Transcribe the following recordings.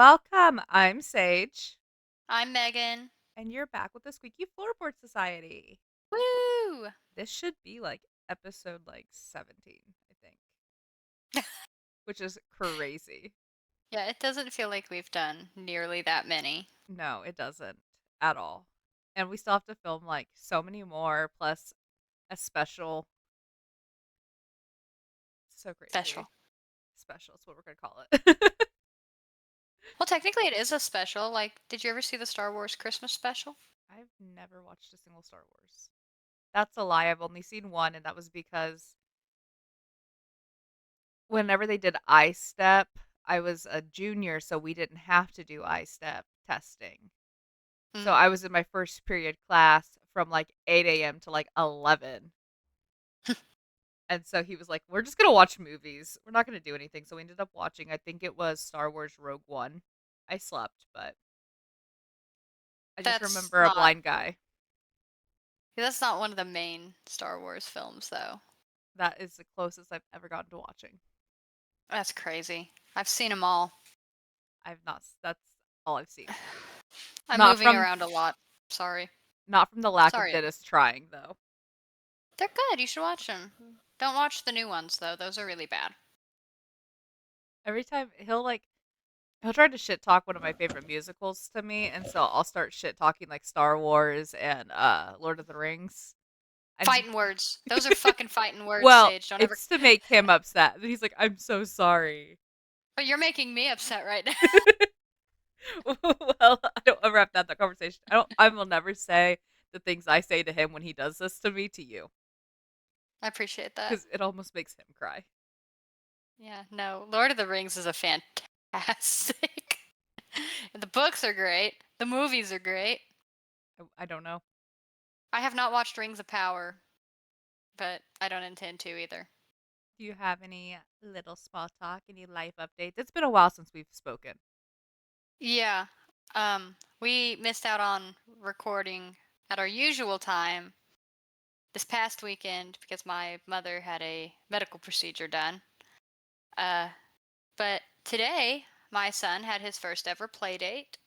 Welcome. I'm Sage, I'm Megan. and you're back with the Squeaky Floorboard Society. Woo! This should be like episode 17, I think, which is crazy. Yeah, it doesn't feel like we've done nearly that many. No, it doesn't at all. And we still have to film like so many more plus a special. So crazy. Special. Special is what we're going to call it. Well, technically it is a special. Like, did you ever see the Star Wars Christmas special? I've never watched a single Star Wars. That's a lie. I've only seen one, and that was because whenever they did I-Step, I was a junior, so we didn't have to do I-Step testing. So Mm. I was in my first period class from like 8 a.m. to like 11. And so he was like, we're just going to watch movies. We're not going to do anything. So we ended up watching, I think it was Star Wars Rogue One. I slept, but I just That's remember a not blind guy. that's not one of the main Star Wars films though. That is the closest I've ever gotten to watching. That's crazy. I've seen them all. That's all I've seen. I'm Not moving from around a lot. Sorry. not from the lack of Sorry. Dennis trying though. They're good. You should watch them. Don't watch the new ones though. Those are really bad. Every time he'll try to shit talk one of my favorite musicals to me, and so I'll start shit talking like Star Wars and Lord of the Rings. And Fighting words. Those are fucking fighting words, well, Sage. Don't ever. it's to make him upset. And he's like, "I'm so sorry." But you're making me upset right now. Well, I don't ever have to have that conversation. I will never say the things I say to him when he does this to me to you, I appreciate that. because it almost makes him cry. Yeah, no, Lord of the Rings is a fantastic. The books are great. The movies are great. I don't know. I have not watched Rings of Power, but I don't intend to either. Do you have any little small talk, any life updates? It's been a while since we've spoken. Yeah, we missed out on recording at our usual time this past weekend because my mother had a medical procedure done. Uh, but today, my son had his first ever play date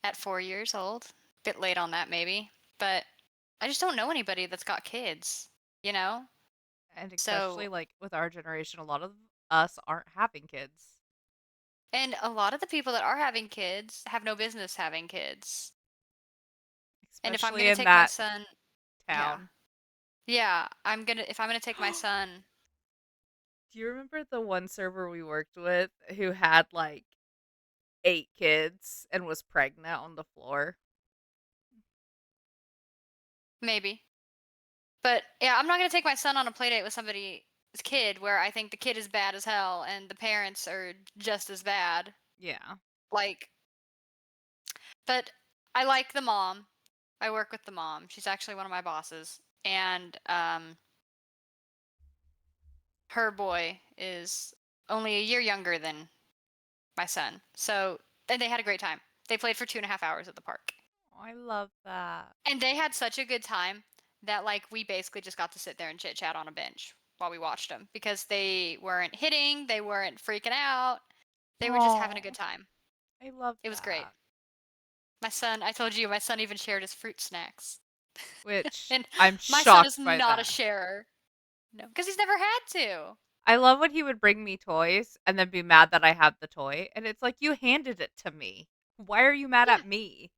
at 4 years old. Bit late on that, maybe. But I just don't know anybody that's got kids, you know? And especially So, like with our generation, a lot of us aren't having kids, and a lot of the people that are having kids have no business having kids. And if I'm especially going to in take my that son, yeah. town. Yeah, if I'm going to take my son, Do you remember the one server we worked with who had like 8 kids and was pregnant on the floor? maybe. But yeah, I'm not going to take my son on a play date with somebody's kid where I think the kid is bad as hell and the parents are just as bad. Yeah. Like, but I like the mom. I work with the mom. She's actually one of my bosses. And her boy is only a year younger than my son. So, and they had a great time. They played for 2.5 hours at the park. Oh, I love that. And they had such a good time that, like, we basically just got to sit there and chit chat on a bench while we watched them because they weren't hitting, they weren't freaking out. They were just having a good Oh, time. I love It was great. that. My son, I told you, my son even shared his fruit snacks. Which And I'm my son is shocked by not a that. sharer. No, because he's never had to. I love when he would bring me toys and then be mad that I had the toy. And it's like, you handed it to me. Why are you mad Yeah. at me?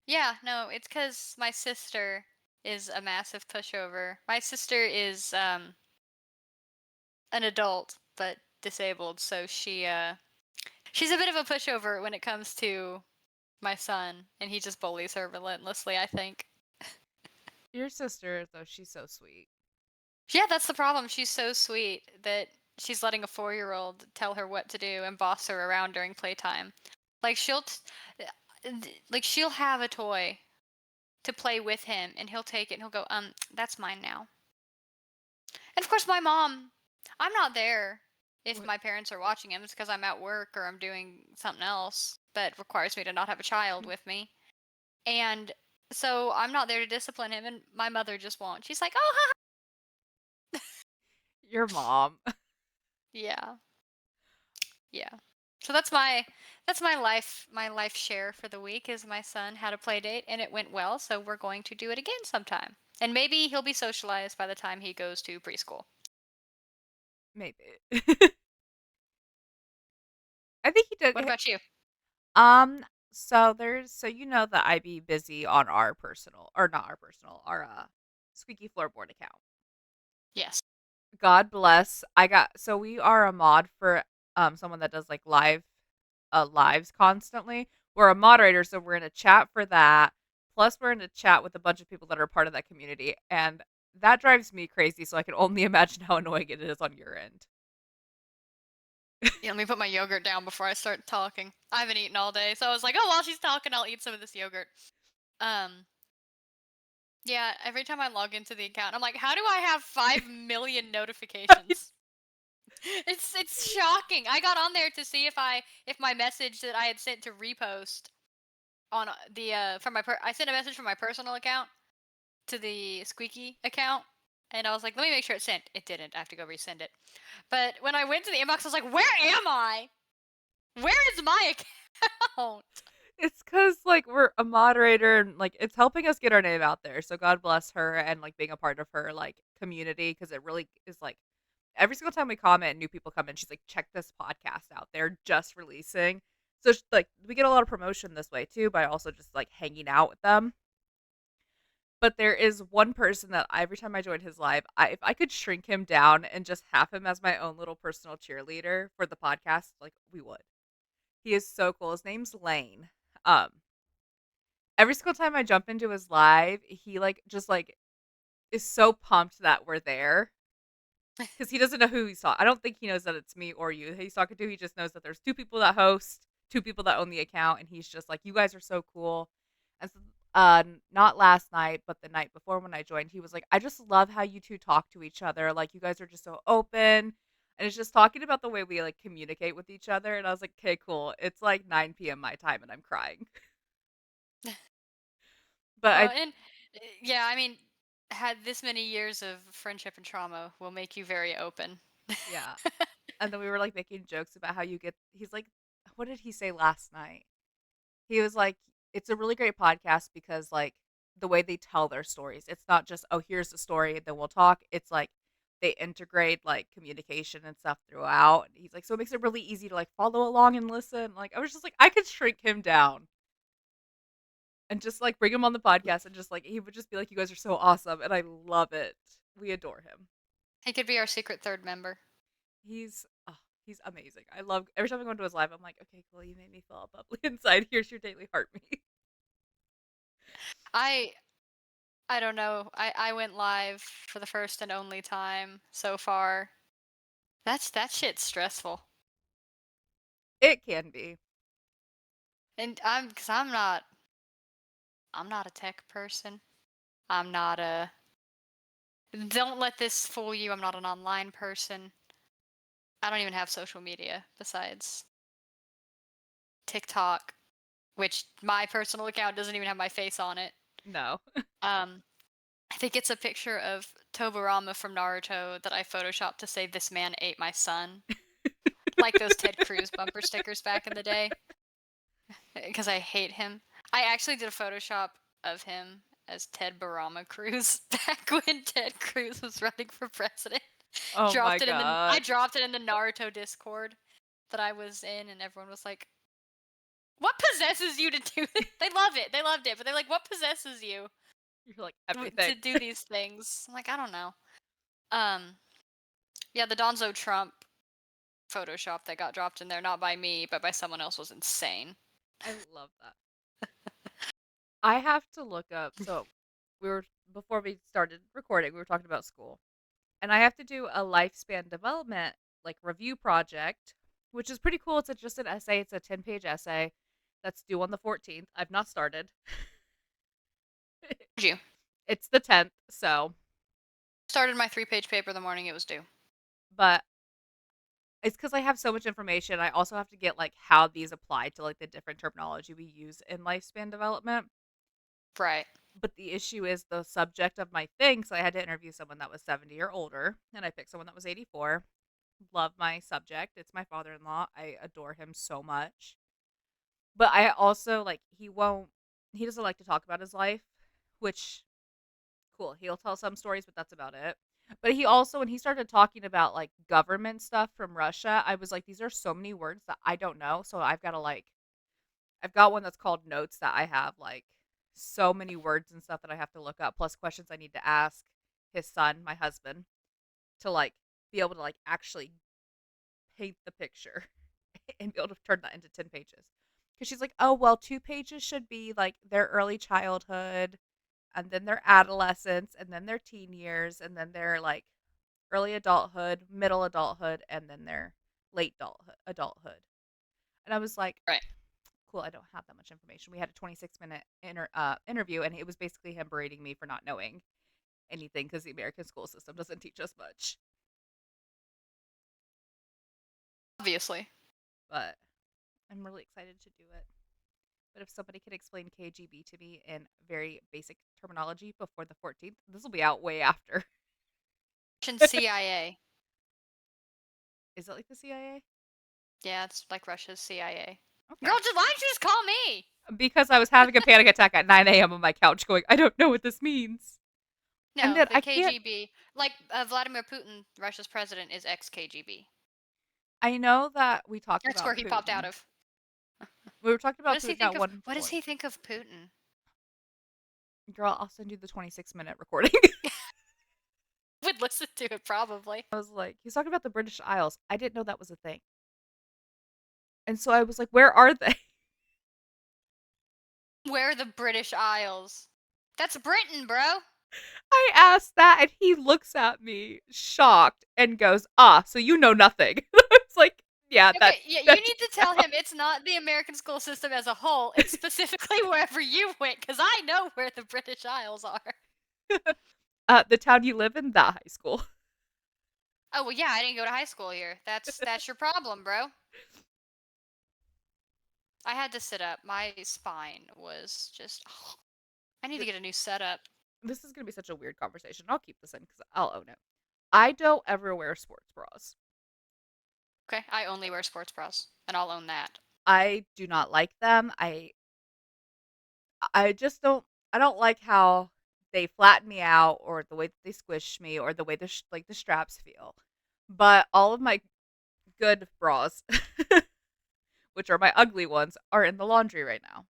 Yeah, no, it's because my sister is a massive pushover. My sister is an adult but disabled, so she's a bit of a pushover when it comes to my son, and he just bullies her relentlessly, I think. Your sister, though, she's so sweet. Yeah, that's the problem. She's so sweet that she's letting a 4-year-old tell her what to do and boss her around during playtime. Like like she'll have a toy to play with him and he'll take it and he'll go, that's mine now. And of course, my mom, I'm not there if What? my parents are watching him. It's because I'm at work or I'm doing something else that requires me to not have a child with me. And so I'm not there to discipline him. And my mother just won't. She's like, oh, ha, Your mom. yeah, yeah. So that's my life share for the week is my son had a play date and it went well, so we're going to do it again sometime. And maybe he'll be socialized by the time he goes to preschool. Maybe. I think he What did. about you? Um. So you know that I be busy on our personal, or not our personal, our squeaky floorboard account. Yes. God bless. We are a mod for someone that does like lives constantly. We're a moderator, so we're in a chat for that. Plus, we're in a chat with a bunch of people that are part of that community, and that drives me crazy. So I can only imagine how annoying it is on your end. Yeah, let me put my yogurt down before I start talking. I haven't eaten all day, so I was like, oh, while she's talking, I'll eat some of this yogurt. Um, yeah, every time I log into the account, I'm like, how do I have 5 million notifications? It's shocking. I got on there to see if my message that I had sent to repost on the from I sent a message from my personal account to the Squeaky account, and I was like, let me make sure it's sent. It didn't. I have to go resend it. But when I went to the inbox, I was like, where am I? Where is my account? It's because like we're a moderator and like it's helping us get our name out there. So God bless her and like being a part of her like community because it really is like every single time we comment, new people come in. She's like, check this podcast out. They're just releasing. So like we get a lot of promotion this way too by also just like hanging out with them. But there is one person that every time I join his live, if I could shrink him down and just have him as my own little personal cheerleader for the podcast, like we would. He is so cool. His name's Lane. Um, every single time I jump into his live, he like just like is so pumped that we're there because he doesn't know who he's talking. I don't think he knows that it's me or you he's talking to. He just knows that there's two people that host, two people that own the account, and he's just like, "You guys are so cool." And so, not last night, but the night before when I joined, he was like, "I just love how you two talk to each other. Like, you guys are just so open." And it's just talking about the way we like communicate with each other. And I was like, "Okay, cool." It's like 9 p.m. my time, and I'm crying. But I, And yeah, I mean, had this many years of friendship and trauma will make you very open. yeah. And then we were like making jokes about how you get. He's like, what did he say last night? He was like, it's a really great podcast because like the way they tell their stories, it's not just, oh, here's the story, then we'll talk. It's like they integrate like communication and stuff throughout. And he's like, so it makes it really easy to like follow along and listen. Like I was just like, I could shrink him down and just like bring him on the podcast and just like he would just be like, you guys are so awesome, and I love it. We adore him. He could be our secret third member. He's oh, he's amazing. I love every time I go into his live. I'm like, okay, cool. You made me feel all bubbly inside. Here's your daily heartbeat. I I don't know. I went live for the first and only time so far. That shit's stressful. It can be. And cuz I'm not a tech person. I'm not a don't let this fool you. I'm not an online person. I don't even have social media besides TikTok, which my personal account doesn't even have my face on it. No. Um I think it's a picture of Tobirama from Naruto that I photoshopped to say this man ate my son. Like those Ted Cruz bumper stickers back in the day. Because I hate him. I actually did a Photoshop of him as Ted Barama Cruz back when Ted Cruz was running for president. Oh my I god. dropped it in the Naruto Discord that I was in, and everyone was like, "What possesses you to do this?" They love it. They loved it, but they're like, "What possesses you You're like to everything. do these things?" I'm like, I don't know. Um, yeah, the Donzo Trump Photoshop that got dropped in there, not by me, but by someone else, was insane. I love that. I have to look up. So we were before we started recording, we were talking about school. And I have to do a lifespan development like review project, which is pretty cool. Just an essay. It's a 10-page essay that's due on the 14th. I've not started. You It's the 10th, so started my 3-page paper the morning it was due. but it's because I have so much information. I also have to get like how these apply to like the different terminology we use in lifespan development. Right. But the issue is the subject of my thing. So I had to interview someone that was 70 or older, and I picked someone that was 84. love my subject. It's my father-in-law. I adore him so much. But I also like he doesn't like to talk about his life, which cool. He'll tell some stories, but that's about it. But he also when he started talking about like government stuff from Russia, I was like these are so many words that I don't know. So I've got one that's called notes that I have like so many words and stuff that I have to look up plus questions I need to ask his son, my husband, to like be able to like actually paint the picture and be able to turn that into 10 pages. Because she's like, oh, well, 2 pages should be like their early childhood and then their adolescence and then their teen years and then their like early adulthood, middle adulthood, and then their late adulthood. And I was like, Right. cool, I don't have that much information. We had a 26-minute interview, and it was basically him berating me for not knowing anything because the American school system doesn't teach us much. Obviously. But I'm really excited to do it. But if somebody could explain KGB to me in very basic terminology before the 14th, this will be out way after. Russian CIA. Is it like the CIA? Yeah, it's like Russia's CIA. Okay. Girl, why don't you just call me? Because I was having a panic attack at 9 a.m. on my couch going, I don't know what this means. And No, then the I can't. KGB. Like Vladimir Putin, Russia's president, is ex KGB. I know that we talked That's where about he popped out Putin. of. We were talking What about does he Putin think at of? one What does point. he think of Putin? Girl, I'll send you the 26-minute recording. Would listen to it probably. I was like, he's talking about the British Isles. I didn't know that was a thing. And so I was like, where are they? Where are the British Isles? That's Britain, bro. I asked that, and he looks at me shocked and goes, "Ah, so you know nothing." It's like, yeah, Okay, yeah, you that need to checks tell out. him it's not the American school system as a whole. It's specifically wherever you went, because I know where the British Isles are. The town you live in, that high school. Oh well, yeah, I didn't go to high school here. That's your problem, bro. I had to sit up. My spine was just. I need to Th- get a new setup. This is gonna be such a weird conversation. I'll keep this in because I'll own it. I don't ever wear sports bras. Okay, I only wear sports bras, and I'll own that. I do not like them. I just don't. I don't like how they flatten me out, or the way that they squish me, or the way the straps feel. But all of my good bras, which are my ugly ones, are in the laundry right now.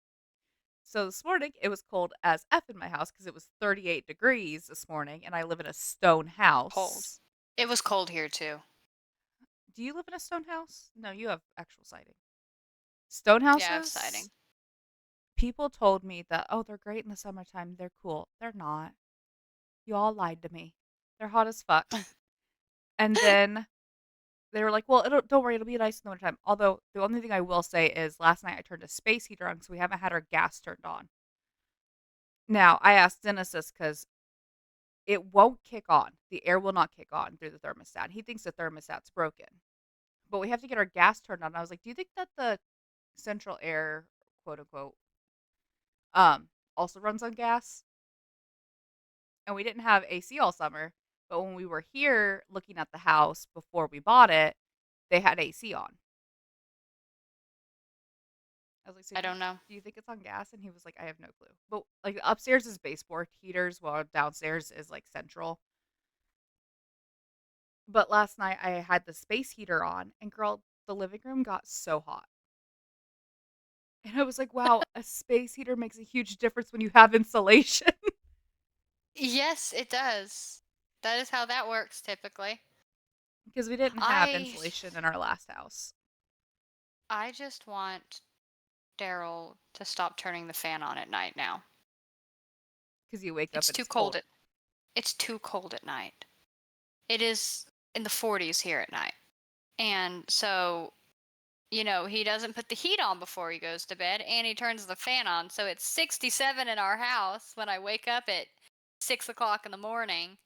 So this morning it was cold as F in my house because it was 38 degrees this morning, and I live in a stone Cold. house. It was cold here too. Do you live in a stone house? No, you have actual siding. Stone Yeah, I have houses? siding. People told me that, oh, they're great in the summertime. They're cool. They're not. You all lied to me. They're hot as fuck. And then they were like, well, don't worry, it'll be nice in the wintertime. Although the only thing I will say is last night I turned a space heater on, so we haven't had our gas turned on. Now, I asked Dennis this because it won't kick on. The air will not kick on through the thermostat. He thinks the thermostat's broken. But we have to get our gas turned on. I was like, do you think that the central air, quote unquote, also runs on gas? And we didn't have AC all summer. But when we were here looking at the house before we bought it, they had AC on. I was like, so I don't know. do you think it's on gas? And he was like, I have no clue. But like upstairs is baseboard heaters, while downstairs is like central. But last night I had the space heater on, and girl, the living room got so hot. And I was like, wow, a space heater makes a huge difference when you have insulation. Yes, it does. That is how that works typically. Because we didn't have I insulation in our last house. I just want Daryl to stop turning the fan on at night now. Because you wake up It's and too it's cold cold. at it's too cold at night. It is in the 40s here at night. And so, he doesn't put the heat on before he goes to bed and he turns the fan on. So it's 67 in our house when I wake up at 6 o'clock in the morning.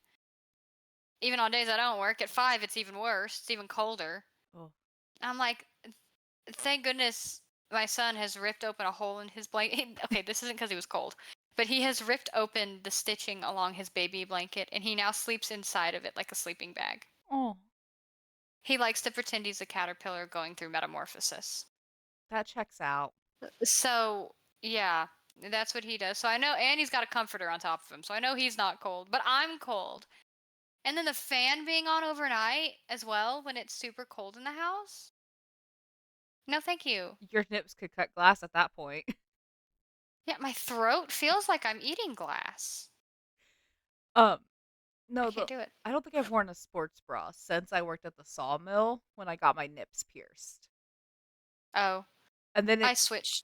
Even on days I don't work, at 5, it's even worse. It's even colder. Oh, I'm like, thank goodness my son has ripped open a hole in his blanket. Okay, this isn't because he was cold, but he has ripped open the stitching along his baby blanket and he now sleeps inside of it like a sleeping bag. oh. He likes to pretend he's a caterpillar going through metamorphosis. That checks out. So, yeah, that's what he does. So I know, and he's got a comforter on top of him. So I know he's not cold, but I'm cold. And then the fan being on overnight as well when it's super cold in the house. No, thank you. Your nips could cut glass at that point. Yeah, my throat feels like I'm eating glass. Um, I no, can't do it. I don't think I've worn a sports bra since I worked at the sawmill when I got my nips pierced. Oh, And then it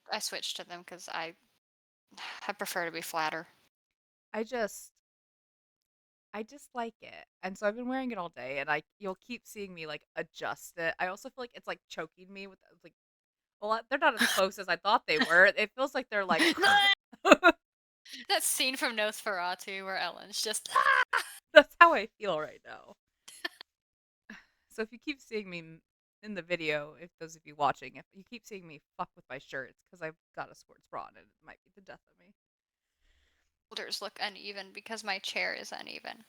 I switched to them because I prefer to be flatter. I just I just like it. And so I've been wearing it all day and you'll keep seeing me like adjust it. I also feel like it's like choking me with like well, they're not as close as I thought they were. It feels like they're like That scene from Nosferatu where Ellen's just that's how I feel right now. So if you keep seeing me in the video, if those of you watching, if you keep seeing me fuck with my shirt, it's because I've got a sports bra on and it might be the death of me. shoulders look uneven because my chair is uneven.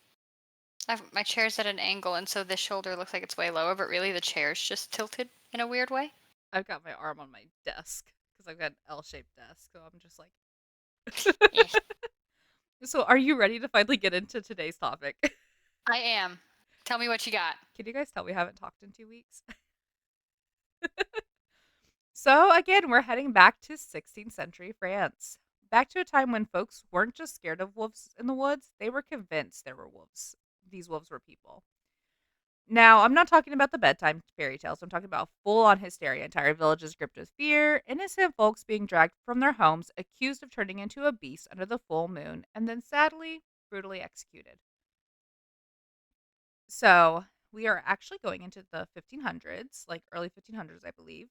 My chair's at an angle, and so this shoulder looks like it's way lower, but really the chair's just tilted in a weird way. I've got my arm on my desk because I've got an L-shaped desk, so I'm just like. Eh, So, are you ready to finally get into today's topic? I am. Tell me what you got. Can you guys tell we haven't talked in 2 weeks? So, again, we're heading back to 16th century France. Back to a time when folks weren't just scared of wolves in the woods, they were convinced there were wolves. These wolves were people. Now, I'm not talking about the bedtime fairy tales. I'm talking about full on hysteria. Entire villages gripped with fear, innocent folks being dragged from their homes, accused of turning into a beast under the full moon, and then sadly, brutally executed. So, we are actually going into the 1500s, like early 1500s, I believe.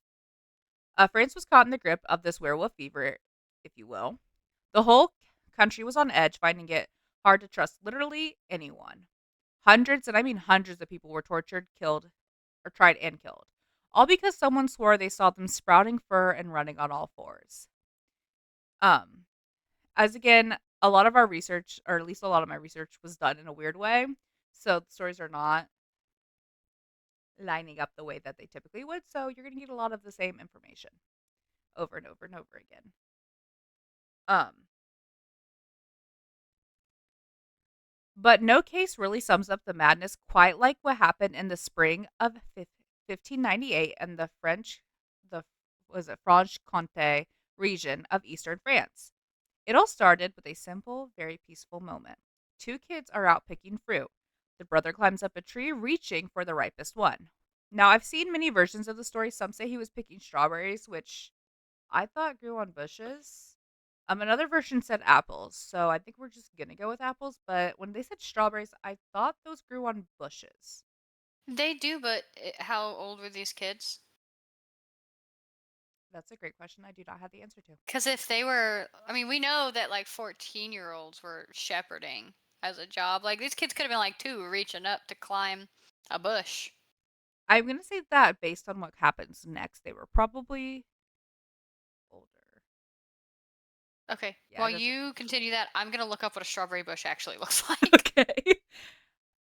France was caught in the grip of this werewolf fever, if you will. The whole country was on edge, finding it hard to trust literally anyone. Hundreds, and I mean hundreds of people were tortured, killed, or tried and killed. All because someone swore they saw them sprouting fur and running on all fours. Um, as again, a lot of our research, or at least a lot of my research, was done in a weird way. So the stories are not lining up the way that they typically would. So you're going to get a lot of the same information over and over and over again. Um, but no case really sums up the madness quite like what happened in the spring of 1598 in the was it Franche-Comté region of eastern France. It all started with a simple, very peaceful moment. Two kids are out picking fruit. The brother climbs up a tree, reaching for the ripest one. Now, I've seen many versions of the story. Some say he was picking strawberries, which I thought grew on bushes. Another version said apples, so I think we're just gonna go with apples. But when they said strawberries, I thought those grew on bushes. They do, but how old were these kids? That's a great question. I do not have the answer to. Because if they were, I mean, we know that like 14-year-olds were shepherding as a job. Like these kids could have been like two reaching up to climb a bush. I'm gonna say that based on what happens next, they were probably older. Okay, Yeah, while it doesn't. you continue that, I'm going to look up what a strawberry bush actually looks like. Okay.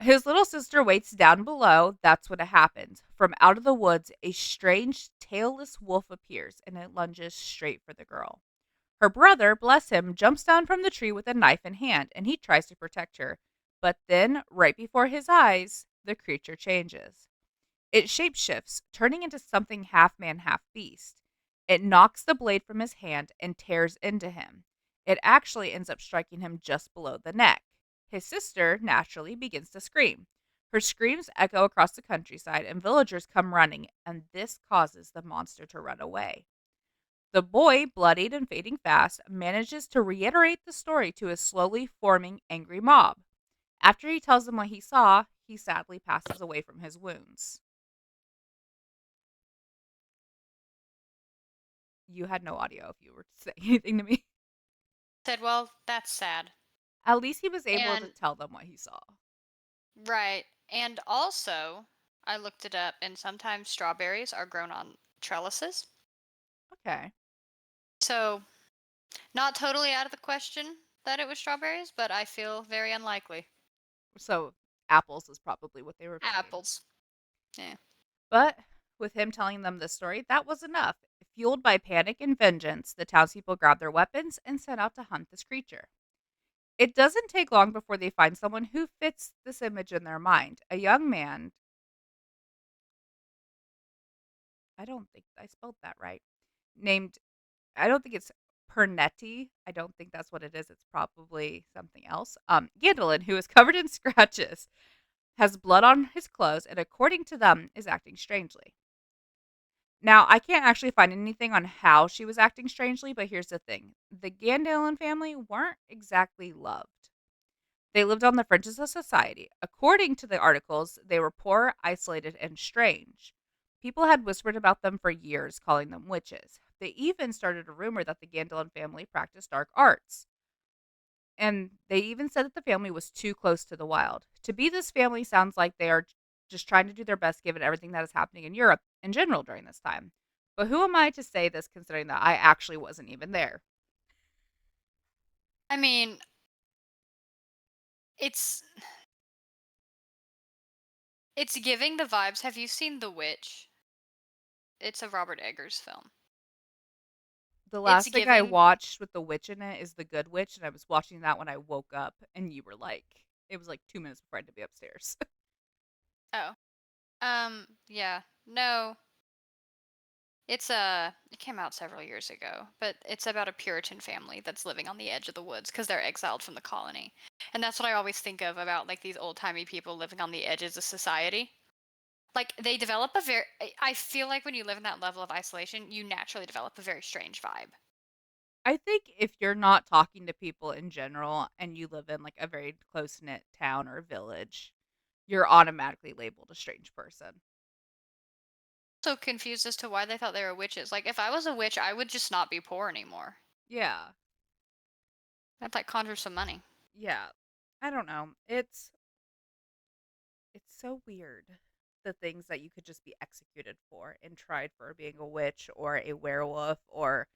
His little sister waits down below. That's when it happens. From out of the woods, a strange, tailless wolf appears and it lunges straight for the girl. Her brother, bless him, jumps down from the tree with a knife in hand and he tries to protect her. But then, right before his eyes, the creature changes. It shapeshifts, turning into something half man, half beast. It knocks the blade from his hand and tears into him. It actually ends up striking him just below the neck. His sister, naturally, begins to scream. Her screams echo across the countryside, and villagers come running, and this causes the monster to run away. The boy, bloodied and fading fast, manages to reiterate the story to his slowly forming angry mob. After he tells them what he saw, he sadly passes away from his wounds. You had no audio if you were to say anything to me. Said, well, that's sad. At least he was able to And tell them what he saw. right. And also, I looked it up, and sometimes strawberries are grown on trellises. Okay. So, not totally out of the question that it was strawberries, but I feel very unlikely. So apples is probably what they were picking. Apples. Yeah. But with him telling them this story, that was enough. Fueled by panic and vengeance, the townspeople grabbed their weapons and set out to hunt this creature. It doesn't take long before they find someone who fits this image in their mind. A young man, I don't think I spelled that right, named, I don't think it's Pernetti. I don't think that's what it is. It's probably something else. Gandillion, who is covered in scratches, has blood on his clothes, and according to them, is acting strangely. Now, I can't actually find anything on how she was acting strangely, but here's the thing. The Gandillion family weren't exactly loved. They lived on the fringes of society. According to the articles, they were poor, isolated, and strange. People had whispered about them for years, calling them witches. They even started a rumor that the Gandillion family practiced dark arts. And they even said that the family was too close to the wild. To be this family sounds like they are just trying to do their best given everything that is happening in Europe in general during this time. But who am I to say this considering that I actually wasn't even there? I mean, it's it's giving the vibes. Have you seen The Witch? It's a Robert Eggers film. The It's last thing I giving. watched with the witch in it is The Good Witch, and I was watching that when I woke up, and you were like, it was like 2 minutes before I had to be upstairs. Oh, yeah, no, it came out several years ago, but it's about a Puritan family that's living on the edge of the woods because they're exiled from the colony, and that's what I always think of about like these old timey people living on the edges of society. Like they develop a very. I feel like when you live in that level of isolation, you naturally develop a very strange vibe. I think if you're not talking to people in general and you live in like a very close knit town or village, you're automatically labeled a strange person. So confused as to why they thought they were witches. Like if I was a witch, I would just not be poor anymore. Yeah. I'd like conjure some money. Yeah. I don't know. It's so weird the things that you could just be executed for and tried for being a witch or a werewolf or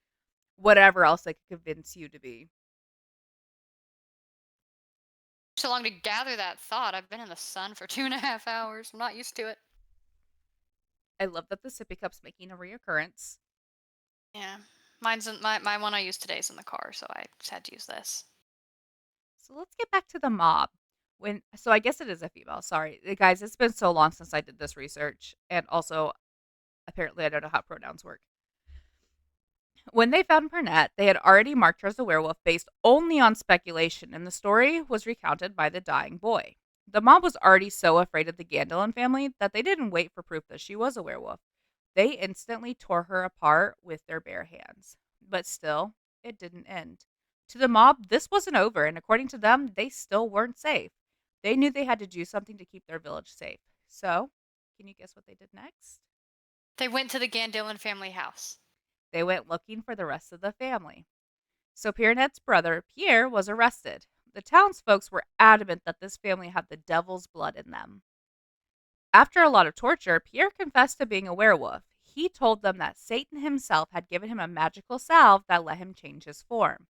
whatever else they could convince you to be. So long to gather that thought. I've been in the sun for 2.5 hours. I'm not used to it. I love that the sippy cup's making a reoccurrence. Yeah. My one I used today is in the car, so I just had to use this. So let's get back to the mob. I guess it is a female. Sorry, guys. It's been so long since I did this research, and also apparently I don't know how pronouns work. When they found Burnett, they had already marked her as a werewolf based only on speculation, and the story was recounted by the dying boy. The mob was already so afraid of the Gandillion family that they didn't wait for proof that she was a werewolf. They instantly tore her apart with their bare hands. But still, it didn't end. To the mob, this wasn't over, and according to them, they still weren't safe. They knew they had to do something to keep their village safe. So, can you guess what they did next? They went to the Gandillion family house. They went looking for the rest of the family. So Pierret's brother, Pierre, was arrested. The townsfolk were adamant that this family had the devil's blood in them. After a lot of torture, Pierre confessed to being a werewolf. He told them that Satan himself had given him a magical salve that let him change his form.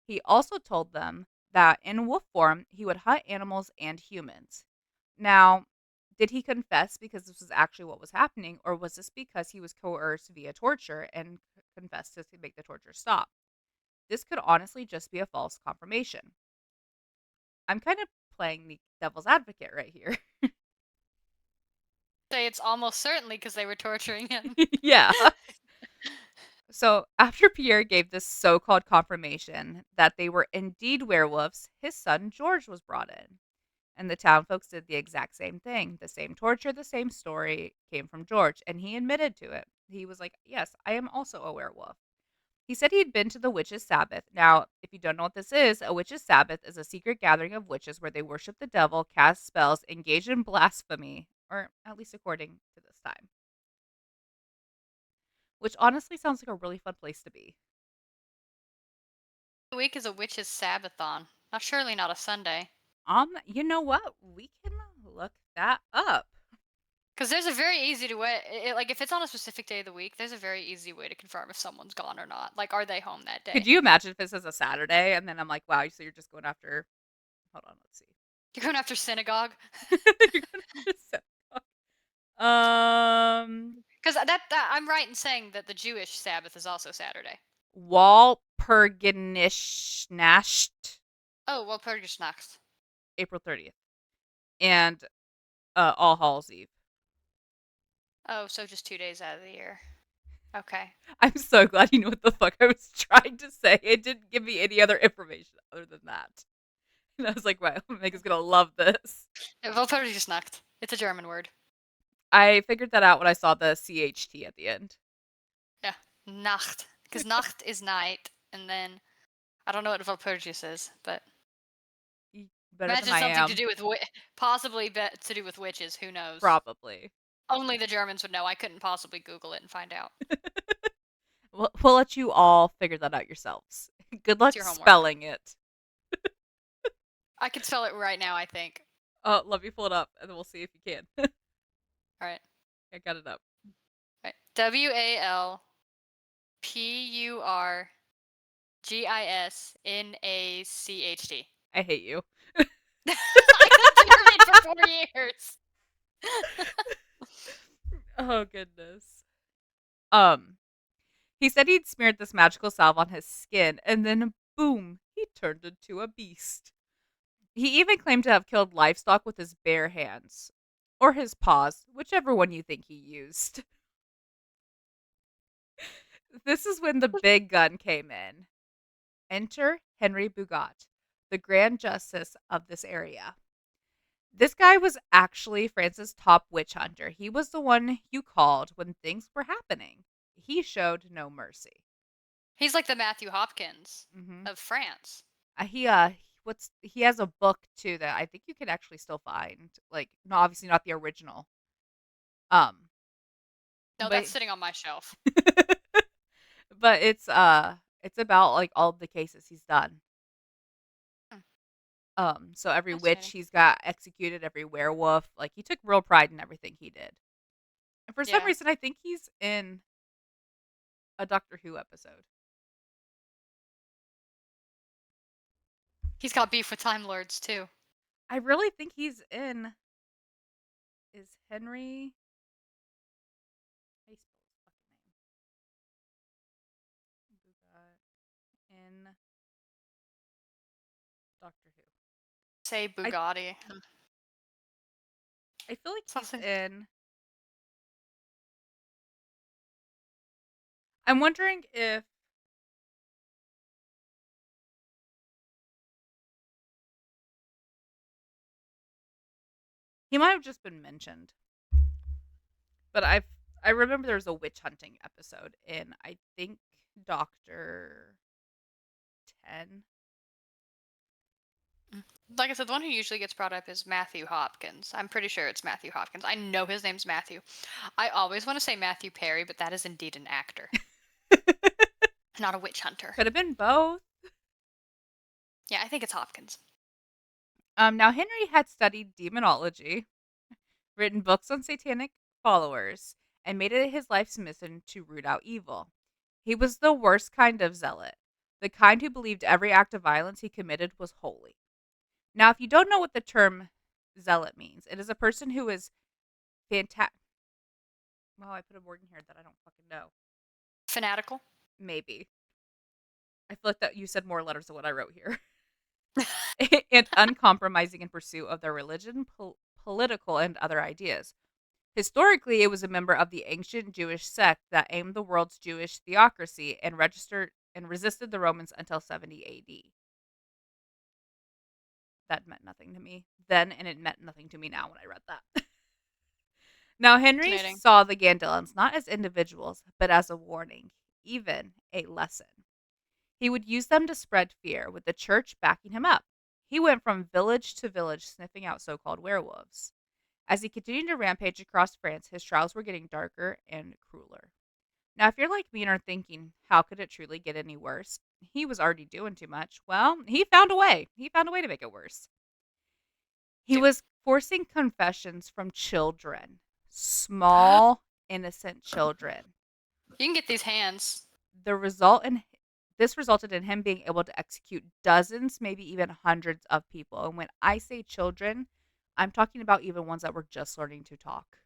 He also told them that in wolf form, he would hunt animals and humans. Now, did he confess because this was actually what was happening, or was this because he was coerced via torture and confessed to make the torture stop? This could honestly just be a false confirmation. I'm kind of playing the devil's advocate right here. Say it's almost certainly because they were torturing him. Yeah. So, after Pierre gave this so called confirmation that they were indeed werewolves, his son George was brought in. And the town folks did the exact same thing. The same torture, the same story came from George, and he admitted to it. He was like, yes, I am also a werewolf. He said he'd been to the Witches' Sabbath. Now, if you don't know what this is, a Witches' Sabbath is a secret gathering of witches where they worship the devil, cast spells, engage in blasphemy, or at least according to this time, which honestly sounds like a really fun place to be. The week is a witch's Sabbathon. Not surely not a Sunday. You know what? We can look that up. Because there's a very easy to way. Like if it's on a specific day of the week, there's a very easy way to confirm if someone's gone or not. Like, are they home that Could day? you imagine if this is a Saturday and then I'm like, wow, so you're just going after. Hold on, let's see. You're going after synagogue. You're going after Um, Because that I'm right in saying that the Jewish Sabbath is also Saturday. Walpurgisnacht, Oh, well, Purgisnacht. April 30th, and All Hallows Eve. Oh, so just 2 days out of the year. Okay. I'm so glad you knew what the fuck I was trying to say. It didn't give me any other information other than that. And I was like, wow, Megan's gonna love this. Well, Purgisnacht. It's a German word. I figured that out when I saw the CHT at the end. Yeah. Nacht. Because Nacht is night, and then I don't know what Walpurgis is, but Better than imagine I something to am, do with possibly to do with witches. Who knows? probably. Only the Germans would know. I couldn't possibly Google it and find out. We'll let you all figure that out yourselves. Good It's luck your homework. spelling it. I can spell it right now, I think. Let me pull it up and then we'll see if you can. All right. I got it up. All right. Walpurgisnacht. I hate you. I took German for 4 years. Oh, goodness. Um, he said he'd smeared this magical salve on his skin and then boom, he turned into a beast. He even claimed to have killed livestock with his bare hands. Or his paws, whichever one you think he used. This is when the big gun came in. Enter Henry Bugat, the Grand Justice of this area. This guy was actually France's top witch hunter. He was the one you called when things were happening. He showed no mercy. He's like the Matthew Hopkins Mm-hmm. of France. He has a book too that I think you can actually still find. Like, no, obviously not the original. Um, No, but that's sitting on my shelf. but it's about like all of the cases he's done. Hmm, So every witch fascinating. he's got executed, every werewolf, like he took real pride in everything he did. And for some Yeah. reason, I think he's in a Doctor Who episode. He's got beef with Time Lords too. I really think he's in. Is Henry? How you spell his fucking name? In Doctor Who. Say I Bugatti. I feel like he's Something. in. I'm wondering if he might have just been mentioned, but I remember there was a witch hunting episode in I think Doctor 10. Like I said, the one who usually gets brought up is Matthew Hopkins. I'm pretty sure it's Matthew Hopkins. I know his name's Matthew. I always want to say Matthew Perry, but that is indeed an actor, not a witch hunter. Could have been both. Yeah, I think it's Hopkins. Now Henry had studied demonology, written books on satanic followers, and made it his life's mission to root out evil. He was the worst kind of zealot, the kind who believed every act of violence he committed was holy. Now, if you don't know what the term zealot means, it is a person who is fantastic. Well, I put a word in here that I don't fucking know. Fanatical. Maybe. I feel like that you said more letters than what I wrote here. And uncompromising in pursuit of their religion, political, and other ideas. Historically, it was a member of the ancient Jewish sect that aimed the world's Jewish theocracy and registered and resisted the Romans until 70 AD. That meant nothing to me then, and it meant nothing to me now when I read that. Now, Henry Fascinating. saw the Gandillions not as individuals, but as a warning, even a lesson. He would use them to spread fear, with the church backing him up. He went from village to village sniffing out so called werewolves. As he continued to rampage across France, his trials were getting darker and crueler. Now, if you're like me and are thinking, how could it truly get any worse? He was already doing too much. Well, he found a way. He found a way to make it worse. He Two. was forcing confessions from children, small, innocent children. You can get these hands. The result in This resulted in him being able to execute dozens, maybe even hundreds of people. And when I say children, I'm talking about even ones that were just learning to talk.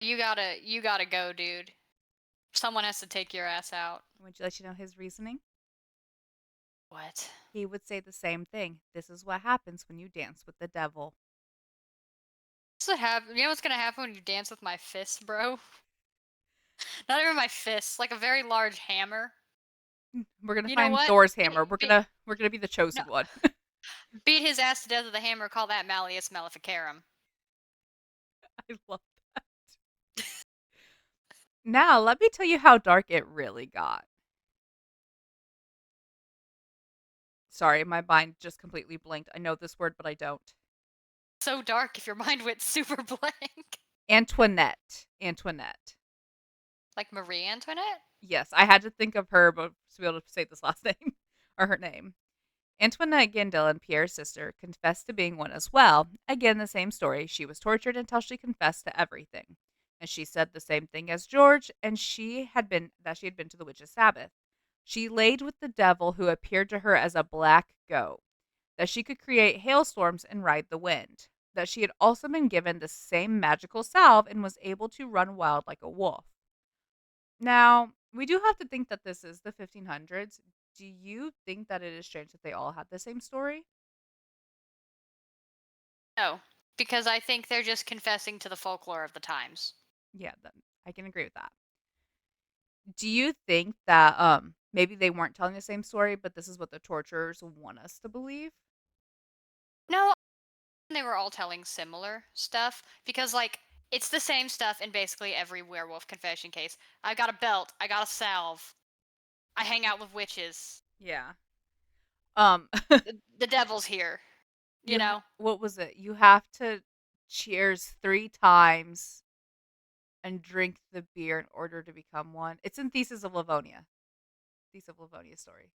You gotta go, dude. Someone has to take your ass out. Would you let you know his reasoning? What? He would say the same thing. This is what happens when you dance with the devil. This what happen. You know what's gonna happen when you dance with my fists, bro? Not even my fists, like a very large hammer. We're gonna You know find what? Thor's Beat, hammer. We're beat, gonna we're gonna be the no, chosen one. beat his ass to death with a hammer. Call that Malleus Maleficarum. I love that. Now let me tell you how dark it really got. Sorry, my mind just completely blinked. I know this word, but I don't. So dark if your mind went super blank. Antoinette. Antoinette. Like Marie Antoinette? Yes, I had to think of her, but to be able to say this last name or her name. Antoinette Gandillion, Pierre's sister, confessed to being one as well. Again, the same story. She was tortured until she confessed to everything. And she said the same thing as George, and she had been to the witch's Sabbath. She laid with the devil who appeared to her as a black goat, that she could create hailstorms and ride the wind, that she had also been given the same magical salve and was able to run wild like a wolf. Now, we do have to think that this is the 1500s. Do you think that it is strange that they all had the same story? No, because I think they're just confessing to the folklore of the times. Yeah, then I can agree with that. Do you think that maybe they weren't telling the same story, but this is what the torturers want us to believe? No, they were all telling similar stuff because, like, it's the same stuff in basically every werewolf confession case. I got a belt. I got a salve. I hang out with witches. Yeah. Um The devil's here. You know. what was it? You have to cheers 3 times and drink the beer in order to become one. It's in Thesis of Livonia. Thesis of Livonia story.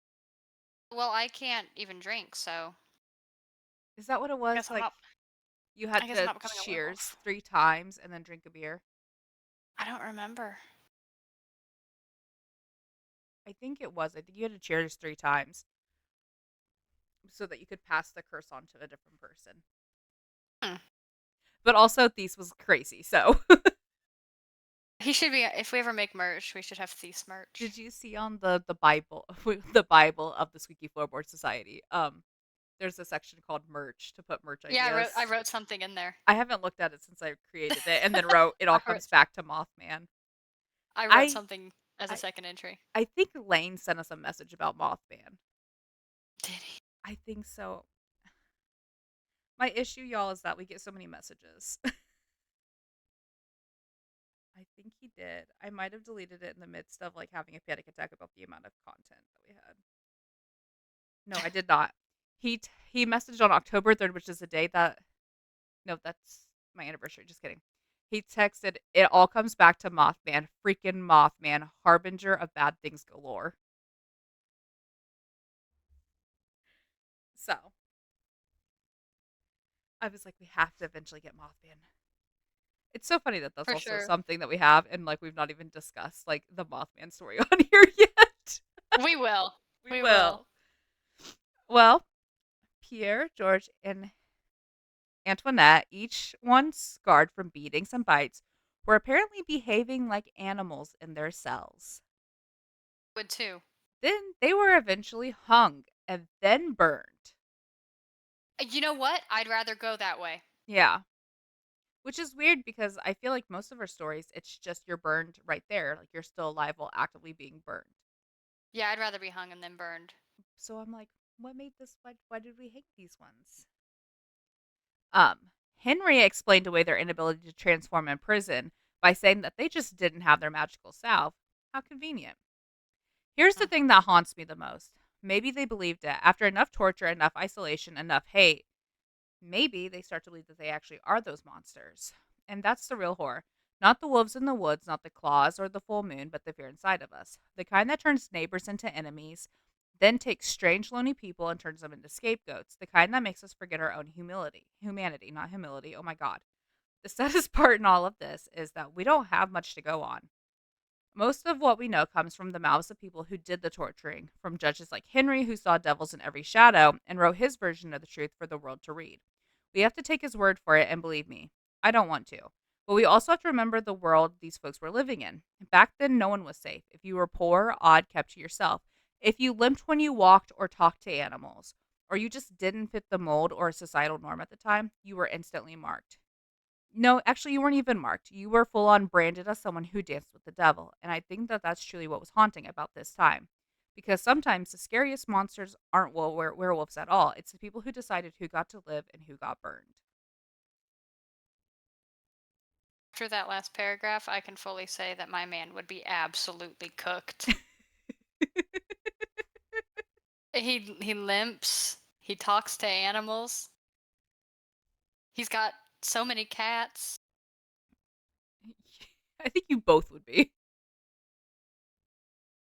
Well, I can't even drink, so Is that what it I was? guess I'm Like not. you I had guess I'm to not becoming a cheers werewolf. 3 times and then drink a beer. I don't remember. I think it was. I think you had to cheers 3 times so that you could pass the curse on to a different person. Hmm. But also Thesis was crazy. So, He should be. If we ever make merch, we should have Thief merch. did you see on the Bible the Bible of the Squeaky Floorboard Society? There's a section called merch to put merch Yeah, I ideas. wrote something in there. I haven't looked at it since I created it and then wrote it all I comes wrote back to Mothman. I wrote I something as a I second entry. I think Lane sent us a message about Mothman. Did he? I think so. My issue, y'all, is that we get so many messages. I think he did. I might have deleted it in the midst of like having a panic attack about the amount of content that we had. No, I did not. He messaged on October 3rd, which is the day that no, that's my anniversary. Just kidding. He texted, "It all comes back to Mothman, freaking Mothman, harbinger of bad things galore." So I was like, we have to eventually get Mothman. It's so funny that that's For also sure. something that we have, and like we've not even discussed like the Mothman story on here yet. We will. We We will. will. Well, Pierre, George, and Antoinette, each one scarred from beatings and bites, were apparently behaving like animals in their cells. Would too. Then they were eventually hung and then burned. You know what? I'd rather go that way. Yeah. Which is weird because I feel like most of our stories, it's just you're burned right there. Like you're still alive while actively being burned. Yeah, I'd rather be hung and then burned. So I'm like, what made this? Why did we hate these ones? Um, Henry explained away their inability to transform in prison by saying that they just didn't have their magical salve. How convenient. Here's the Hmm. thing that haunts me the most. Maybe they believed it. After enough torture, enough isolation, enough hate, maybe they start to believe that they actually are those monsters. And that's the real horror. Not the wolves in the woods, not the claws or the full moon, but the fear inside of us. The kind that turns neighbors into enemies, then takes strange, lonely people and turns them into scapegoats. The kind that makes us forget our own humility. Humanity, not humility. Oh my God. The saddest part in all of this is that we don't have much to go on. Most of what we know comes from the mouths of people who did the torturing, from judges like Henry, who saw devils in every shadow and wrote his version of the truth for the world to read. We have to take his word for it, and believe me, I don't want to. But we also have to remember the world these folks were living in. Back then, no one was safe. If you were poor, odd, kept to yourself. If you limped when you walked or talked to animals, or you just didn't fit the mold or a societal norm at the time, you were instantly marked. No, actually, you weren't even marked. You were full on branded as someone who danced with the devil. And I think that that's truly what was haunting about this time. Because sometimes the scariest monsters aren't werewolves at all. It's the people who decided who got to live and who got burned. After that last paragraph, I can fully say that my man would be absolutely cooked. He limps. He talks to animals. He's got so many cats. I think you both would be.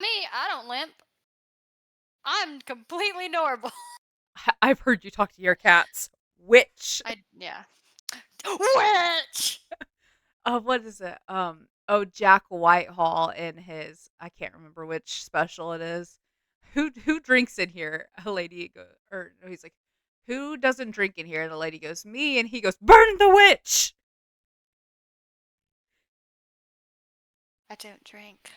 Me, I don't limp. I'm completely normal. I've heard you talk to your cats. Witch. Yeah. Witch. What is it? Jack Whitehall in his, I can't remember which special it is. Who drinks in here? A lady or no, he's like, who doesn't drink in here? And the lady goes, me, and he goes, burn the witch. I don't drink.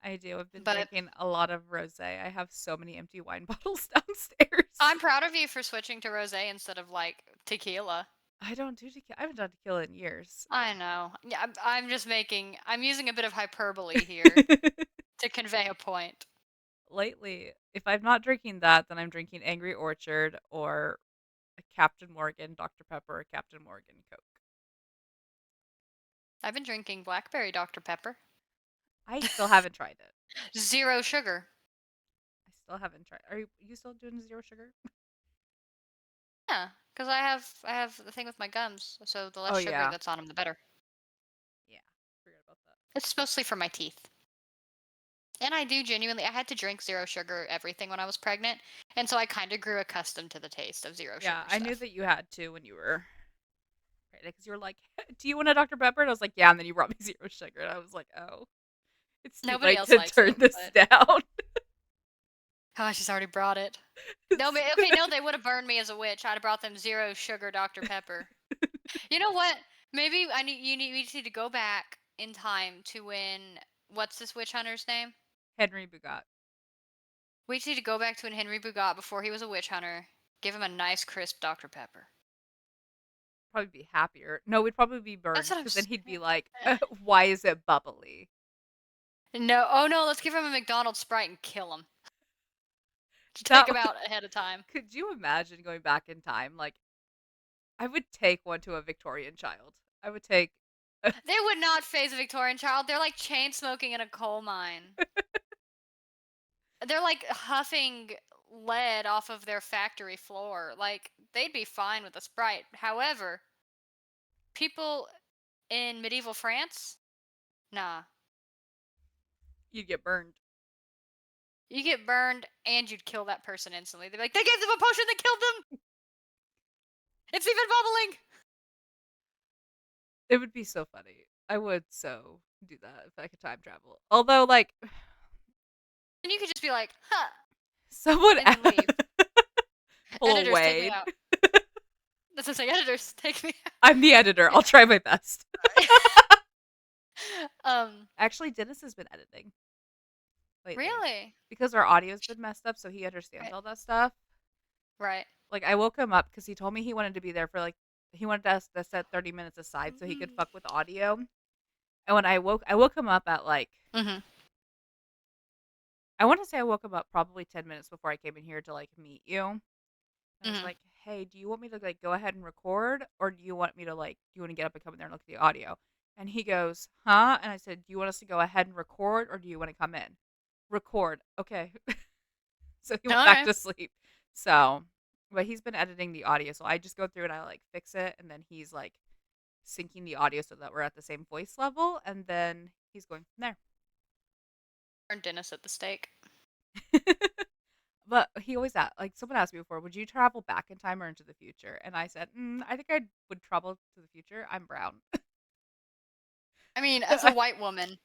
I do. I've been But drinking a lot of rosé. I have so many empty wine bottles downstairs. I'm proud of you for switching to rosé instead of like tequila. I don't do tequila. I haven't done tequila in years. I know. Yeah, I'm using a bit of hyperbole here to convey a point. Lately, if I'm not drinking that, then I'm drinking Angry Orchard or a Captain Morgan Dr. Pepper or Captain Morgan Coke. I've been drinking blackberry Dr. Pepper. I still haven't tried it. Zero sugar. I still haven't tried. Are you still doing zero sugar? Yeah, because I have the thing with my gums, so the less Oh sugar yeah, that's on them, the better. yeah. Forget about that. It's mostly for my teeth. And I do genuinely, I had to drink zero sugar everything when I was pregnant, and so I kind of grew accustomed to the taste of zero Yeah, sugar I knew stuff. that you had to when you were pregnant because you were like, "Do you want a Dr Pepper?" And I was like, "Yeah." And then you brought me zero sugar, and I was like, "Oh, it's too Nobody late else to likes turn it, this but down." oh, she's already brought it. No, It's- but okay, no, they would have burned me as a witch. I'd have brought them zero sugar Dr. Pepper. You know what? Maybe we just need to go back in time to when what's this witch hunter's name? Henry Bugat We just need to go back to when Henry Bugat before he was a witch hunter. Give him a nice crisp Dr. Pepper. probably be happier. No, we'd probably be That's burned what I'm because then he'd be saying. like, "Why is it bubbly?" No, oh no, let's give him a McDonald's Sprite and kill him. To take That him out ahead of time. could you imagine going back in time? Like, I would take one to a Victorian child. I would take. They would not phase a Victorian child. They're like chain smoking in a coal mine. They're like huffing lead off of their factory floor. Like they'd be fine with a Sprite. However, people in medieval France, nah. You'd get burned. You get burned and you'd kill that person instantly. They'd be like, they gave them a potion that killed them. It's even bubbling. It would be so funny. I would so do that if I could time travel. Although, like, And you could just be like, huh, someone and then leave. pull Editors, take me away. out. That's what I'm saying. Editors, take me I'm the editor. I'll try my best. out. Actually, Dennis has been editing lately Really? because our audio's been messed up, so he understands Right. all that stuff. Right. Like, I woke him up because he told me he wanted to be there for like he wanted us to set 30 minutes aside so he could fuck with audio. And when I woke him up at like Mm-hmm. I want to say I woke him up probably 10 minutes before I came in here to like meet you. And I was Mm-hmm. like, "Hey, do you want me to like go ahead and record, or do you want me to like do you want to get up and come in there and look at the audio?" And he goes, "Huh?" And I said, "Do you want us to go ahead and record, or do you want to come in?" Record. Okay. So he went back Okay. to sleep. So, but he's been editing the audio, so I just go through and I like fix it, and then he's like syncing the audio so that we're at the same voice level, and then he's going from Or Dennis at the stake. there. But he always asked, like someone asked me before, would you travel back in time or into the future? And I said, I think I would travel to the future. I'm brown. I mean, as a I, white woman,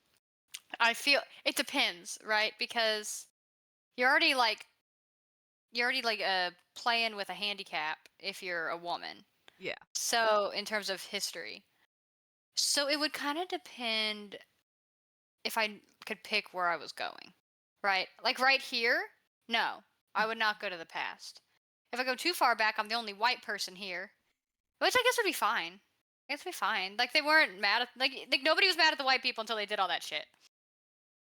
I feel it depends, right? Because you're already like playing with a handicap if you're a woman. yeah, So in terms of history. So it would kind of depend if I could pick where I was going, right? Like right here, no, I would not go to the past. If I go too far back, I'm the only white person here, which I guess would be fine. I guess would be fine. Like they weren't mad at like nobody was mad at the white people until they did all that shit.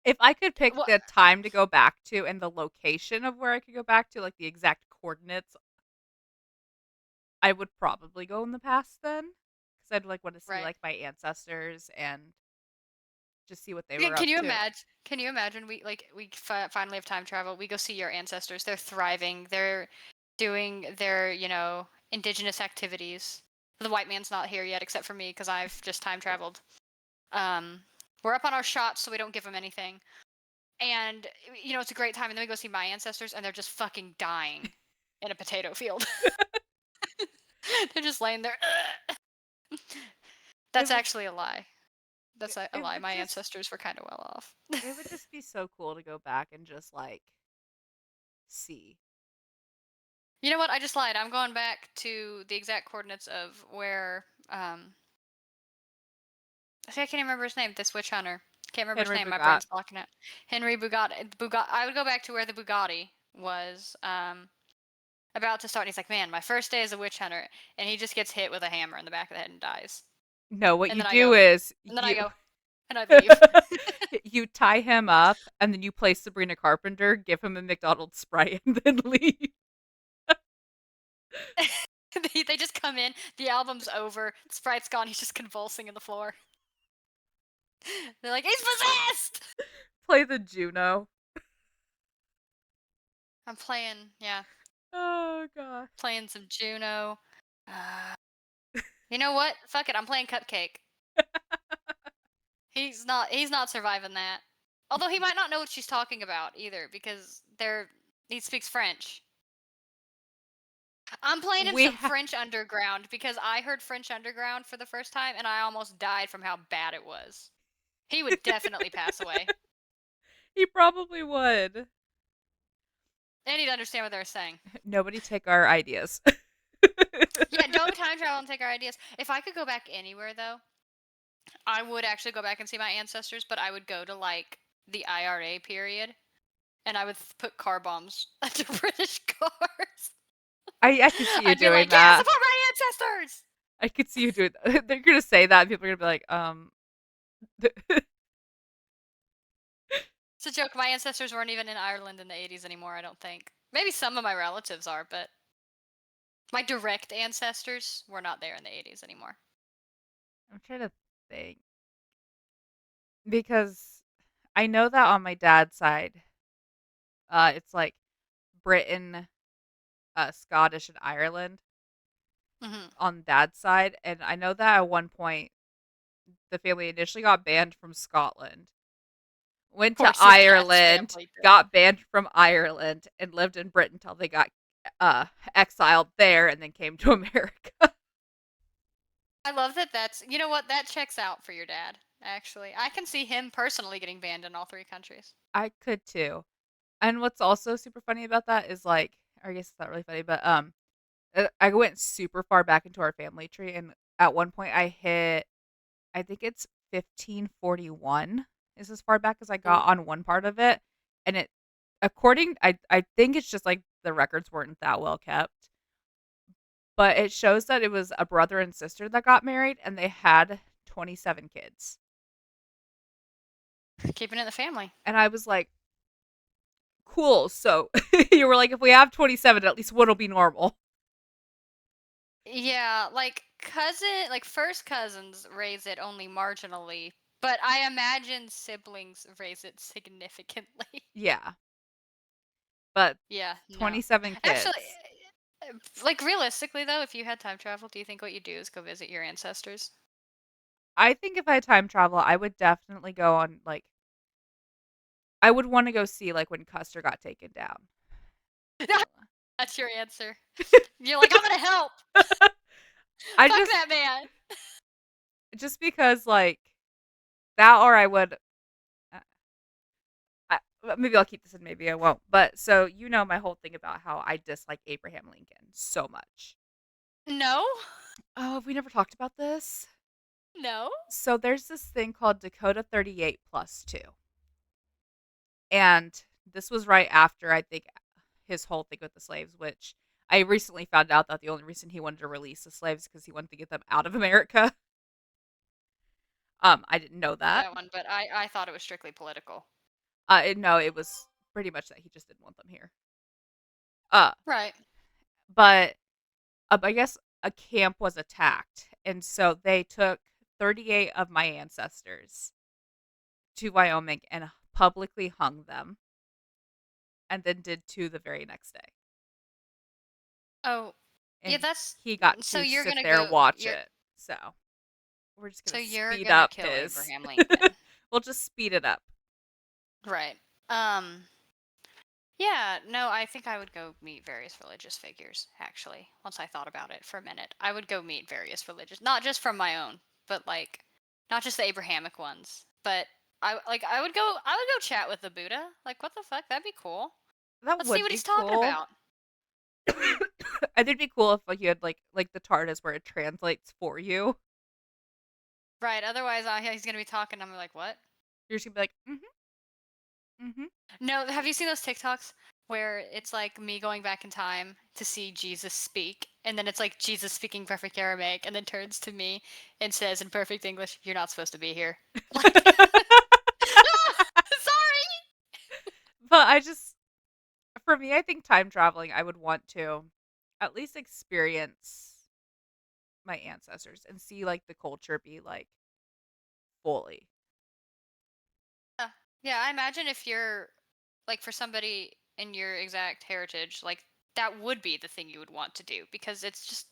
If I could pick What? the time to go back to and the location of where I could go back to, like the exact coordinates, I would probably go in the past then, because I'd like want to see Right. like my ancestors and just see what they Yeah, were up can you to. imagine? Can you imagine? We finally have time travel. We go see your ancestors. They're thriving. They're doing their indigenous activities. The white man's not here yet, except for me, because I've just time traveled. Um, we're up on our shots, so we don't give them anything. And it's a great time. And then we go see my ancestors, and they're just fucking dying in a potato field. They're just laying there. It That's would actually a lie. That's a it lie. would My just ancestors were kind of well off. it would just be so cool to go back and just like see. You know what? I just lied. I'm going back to the exact coordinates of where. See, I can't even remember his name. This witch hunter. Can't remember his Henry name. My Bugat. brain's blocking it. Henry Bugatti. Bugatti. I would go back to where the Bugatti was about to start. And he's like, "Man, my first day as a witch hunter," and he just gets hit with a hammer in the back of the head and dies. No, what And you then I do go. is And then I you go. And I leave. you tie him up and then you play Sabrina Carpenter, give him a McDonald's Sprite, and then leave. They just come in. The album's over. Sprite's gone. He's just convulsing in the floor. They're like, "He's possessed." Play the Juno. I'm playing. Yeah, Oh god. playing some Juno. Uh, you know what? Fuck it. I'm playing Cupcake. He's not surviving that. Although he might not know what she's talking about either because he speaks French. I'm playing him We some ha- French Underground because I heard French Underground for the first time and I almost died from how bad it was. He would definitely pass away. He probably would. And he'd understand what they were saying. Nobody take our ideas. Yeah, don't time travel and take our ideas. If I could go back anywhere though, I would actually go back and see my ancestors, but I would go to like the IRA period and I would put car bombs under British cars. I could see you I'd be doing like, yeah, that. support my ancestors. I could see you doing that. They're gonna say that, and people are gonna be like, It's a joke. My ancestors weren't even in Ireland in the 80s anymore, I don't think. Maybe some of my relatives are, but my direct ancestors were not there in the 80s anymore. I'm trying to think because I know that on my dad's side, it's like Britain, Scottish, and Ireland Hmm. on dad's side, and I know that at one point the family initially got banned from Scotland, Of went to course, his dad's Ireland, family did. got banned from Ireland, and lived in Britain until they got exiled there, and then came to America. I love that you know what, that checks out for your dad, actually. I can see him personally getting banned in all three countries. I could too. And what's also super funny about that is like, or I guess it's not really funny, but I went super far back into our family tree, and at one point I hit, I think it's 1541 is as far back as I Ooh. got on one part of it, and it, according, I think it's just like the records weren't that well kept, but it shows that it was a brother and sister that got married, and they had 27 kids, Keeping it in the family. and I was like, cool. So you were like, if we have 27, at least one will be normal. Yeah, like first cousins raise it only marginally, but I imagine siblings raise it significantly. Yeah, but Yeah, no. 27 Actually, kids. like realistically though, if you had time travel, do you think what you do is go visit your ancestors? I think if I had time travel, I would definitely go on like, I would want to go see like when Custer got taken down. That's your answer. You're like, I'm gonna help. I Fuck just that man. just because like that, or I would. Uh, maybe I'll keep this in, maybe I won't. But so you know my whole thing about how I dislike Abraham Lincoln so much. No. Oh, have we never talked about this? No. So there's this thing called Dakota 38 plus 2. And this was right after, I think, his whole thing with the slaves, which I recently found out that the only reason he wanted to release the slaves is because he wanted to get them out of America. I didn't know that. That one, but I thought it was strictly political. No, it was pretty much that he just didn't want them here. Uh, Right. but I guess a camp was attacked, and so they took 38 of my ancestors to Wyoming and publicly hung them, and then did two the very next day. Oh, yeah, And that's he got so to you're sit gonna there go watch you're it. So we're just so gonna you're speed gonna up kill his. Abraham Lincoln. We'll just speed it up. Right. Um yeah, no, I think I would go meet various religious figures, actually. Once I thought about it for a minute. I would go meet various religious, not just from my own, but like not just the Abrahamic ones, but I would go chat with the Buddha. Like what the fuck? That'd be cool. That Let's see would what be he's talking cool. about. I think it'd be cool if like you had like the TARDIS where it translates for you. Right, otherwise he's going to be talking I'm like, "What?" You're just gonna be like, mm-hmm. No, have you seen those TikToks where it's like me going back in time to see Jesus speak, and then it's like Jesus speaking perfect Aramaic, and then turns to me and says in perfect English, "You're not supposed to be here." Like, sorry. But for me, I think time traveling, I would want to at least experience my ancestors and see like the culture be like fully. Yeah, I imagine if you're like for somebody in your exact heritage, like that would be the thing you would want to do because it's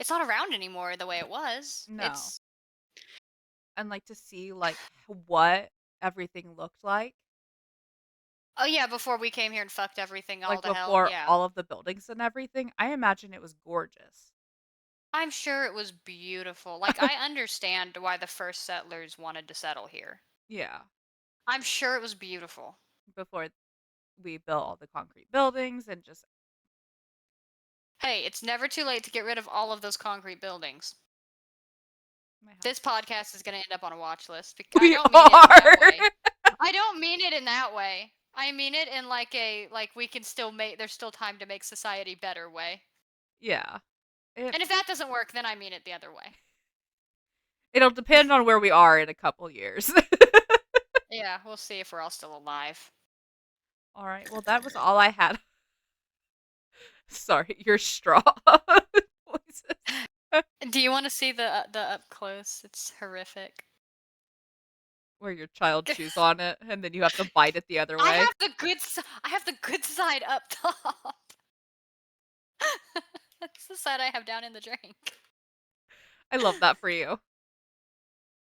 not around anymore the way it was. No. It's And like to see like what everything looked oh yeah, before we came here and fucked everything all like to hell. before Yeah. all of the buildings and everything. I imagine it was gorgeous. I'm sure it was beautiful. Like, I understand why the first settlers wanted to settle here. Yeah. I'm sure it was beautiful. Before we built all the concrete buildings and just Hey, it's never too late to get rid of all of those concrete buildings. my house This is podcast is going to end up on a watch list. I we don't mean it in that are. way. I don't mean it in that way. I mean it in like we can still make there's still time to make society better way. Yeah. It And if that doesn't work, then I mean it the other way. it'll depend on where we are in a couple years. Yeah, we'll see if we're all still alive. All right. Well, that was all I had. Sorry, your straw voices. Do you want to see the up close? It's horrific. Where your child chews on it and then you have to bite it the other I way. have the I have the good side up top. That's the side I have down in the drink. I love that for you.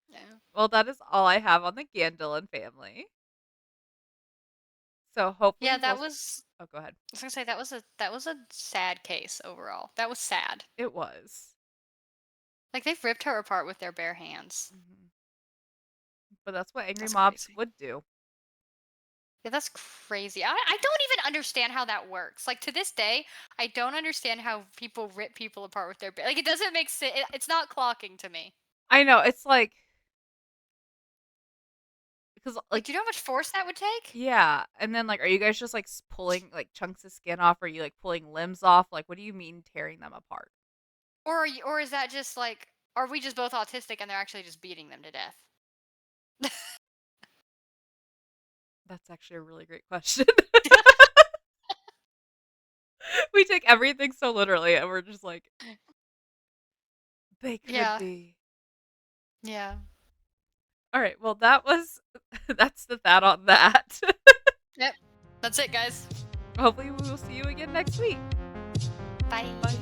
Yeah. Well, that is all I have on the Gandillion family. So hopefully Yeah, that we'll. was Oh, go ahead. I was gonna say that was a sad case overall. That was sad. It was. Like they've ripped her apart with their bare hands. Mhm. But that's what angry That's mobs crazy. would do. Yeah, that's crazy. I don't even understand how that works. Like to this day, I don't understand how people rip people apart with their like it doesn't make sense. It's not clocking to me. I know. It's like because Like, do you know how much force that would take? yeah, and then like, are you guys just like pulling like chunks of skin off? Or are you like pulling limbs off? Like, what do you mean tearing them apart? Or is that just like are we just both autistic and they're actually just beating them to death? That's actually a really great question. We take everything so literally, and we're just like, they could Yeah. be. Yeah. All right. Well, that was that's the that on that. Yep. That's it, guys. Hopefully, we will see you again next week. Bye. Bye.